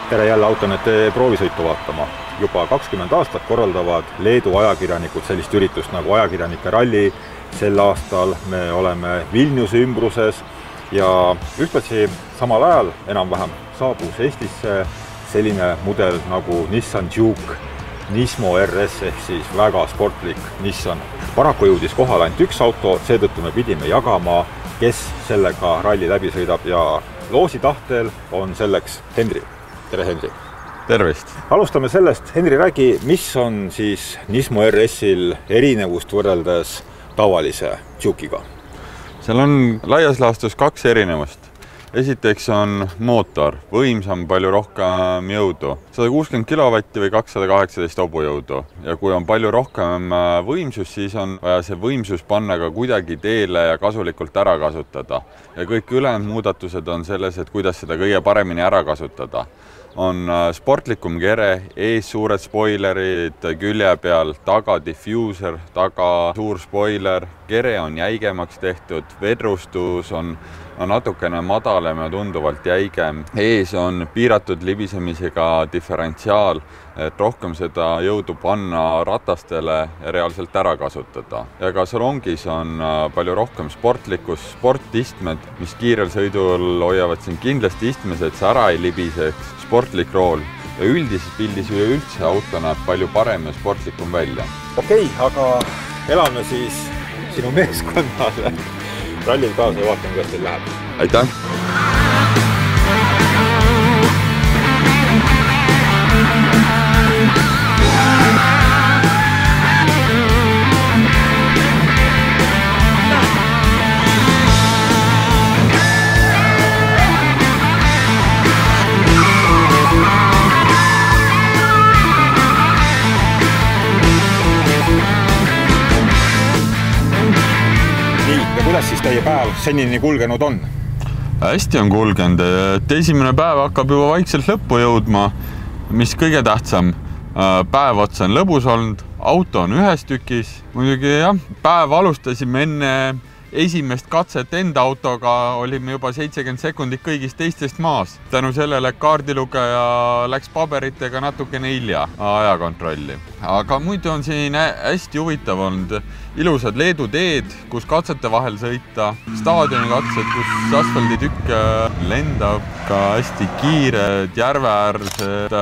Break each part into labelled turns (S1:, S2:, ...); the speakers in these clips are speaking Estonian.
S1: Tere jälle Autonete proovisõitu vaatama. Juba 20 aastat korraldavad Leedu ajakirjanikud sellist üritust nagu ajakirjanike ralli. Sel aastal me oleme Vilniuse ümbruses ja ühtlasi samal ajal enam-vähem saabus Eestisse selline mudel nagu Nissan Juke Nismo RS ehk siis väga sportlik Nissan. Paraku jõudis kohale ainult üks auto, seetõttu me pidime jagama, kes sellega ralli läbi sõidab ja loosi tahtel on selleks Henri. Tere Henri!
S2: Tervist!
S1: Alustame sellest, Henri, räägi, mis on siis Nismo RS-il erinevust võrreldes tavalise Juke'iga?
S2: Seal on laias laastus 2 erinevust. Esiteks on mootor, võimsam, palju rohkem jõudu. 160 kW või 218 hobujõudu. Ja kui on palju rohkem võimsus, siis on vaja see võimsus panna ka kuidagi teele ja kasulikult ära kasutada. Ja kõik ülejäänud muudatused on selles, et kuidas seda kõige paremini ära kasutada. On sportlikum kere, ees suured spoilerid, külje peal, taga diffuser, taga suur spoiler, kere on jäigemaks tehtud, vedrustus on natukene madalem ja tunduvalt jäigem. Ees on piiratud libisemisega diferentsiaal, et rohkem seda jõudu panna ratastele ja reaalselt ära kasutada. Ja ka salongis on palju rohkem sportlikkus, sportistmed, mis kiirel sõidul hoiavad siin kindlasti istmes, et see ära ei libiseks, sportlik rool. Ja üldises pildis üleüldse auto näeb palju parem ja sportlikum välja.
S1: Okei, aga elame siis sinu meeskonnale rallil kaasa ja vaatame, kuidas teil läheb.
S2: Aitäh!
S1: Kuidas siis teie päev senini kulgenud on?
S2: Hästi on kulgenud, et esimene päev hakkab juba vaikselt lõppu jõudma, mis kõige tähtsam. Päev otsa on lõbus olnud, auto on ühes tükis. Muidugi jah, päev alustasime enne esimest katset enda autoga, olime juba 70 sekundit kõigist teistest maas. Tänu sellele kaardilugeja läks paberitega natukene hilja ajakontrolli. Aga muidu on siin hästi huvitav olnud. Ilusad Leedu teed, kus katsete vahel sõita, staadioni katsed, kus asfalditükk lendab, ka hästi kiired järveäärsed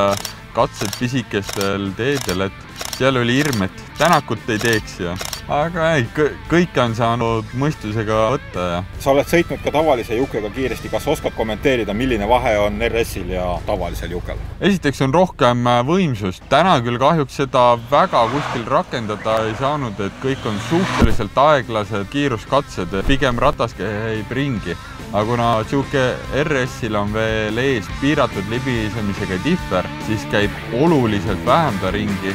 S2: katsed pisikestel teedel, et seal oli hirm, et tänakut ei teeks ja aga ei, kõike on saanud mõistusega võtta. Ja.
S1: Sa oled sõitnud ka tavalise Jukega kiiresti, kas oskad kommenteerida, milline vahe on RS-il ja tavalisel Jukel?
S2: Esiteks on rohkem võimsust. Täna küll kahjuks seda väga kuskil rakendada ei saanud, et kõik on suhteliselt aeglased kiiruskatsed, pigem ratas käib ringi. Aga kuna Juke RS-il on veel ees piiratud libisemisega differ, siis käib oluliselt vähem ta ringi,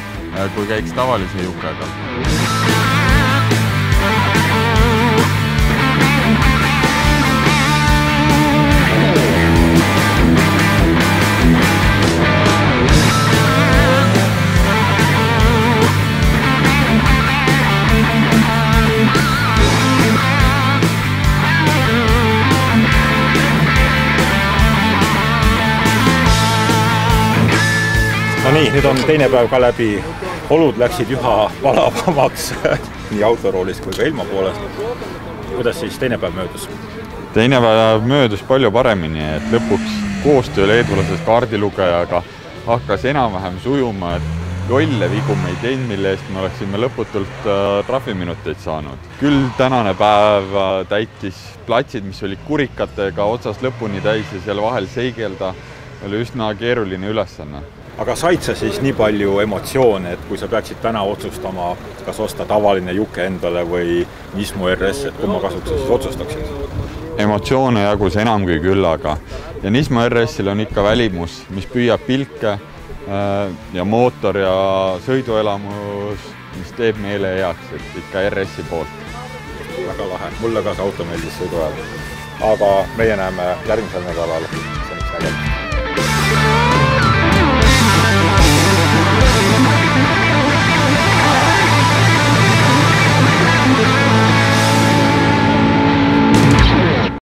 S2: kui käiks tavalise Jukega.
S1: No nii, nüüd on teine päev ka läbi. Olud läksid üha valavamaks nii autoroolis kui ka ilma poolest. Kuidas siis teine päev möödus?
S2: Teine päev möödus palju paremini, et lõpuks koostöö leedulasest kaardilugejaga hakkas enam-vähem sujuma, et jolle vigu me ei teinud, mille eest me oleksime lõputult trahviminuteid saanud. Küll tänane päev täitis platsid, mis olid kurikatega otsast lõpuni täis ja seal vahel seigelda, oli üsna keeruline ülesanne.
S1: Aga said sa siis nii palju emotsioone, et kui sa peaksid täna otsustama, kas osta tavaline Juke endale või Nismo RS, et kumma kasuks sa siis otsustaksid?
S2: Emotsioone jagus enam kui küllaga. Ja Nismo RS-il on ikka välimus, mis püüab pilke ja mootor ja sõiduelamus, mis teeb meele heaks, et ikka RS-i poolt.
S1: Väga lahe. Mulle ka see auto meeldis sõiduajal. Aga meie näeme järgmisel nädalal.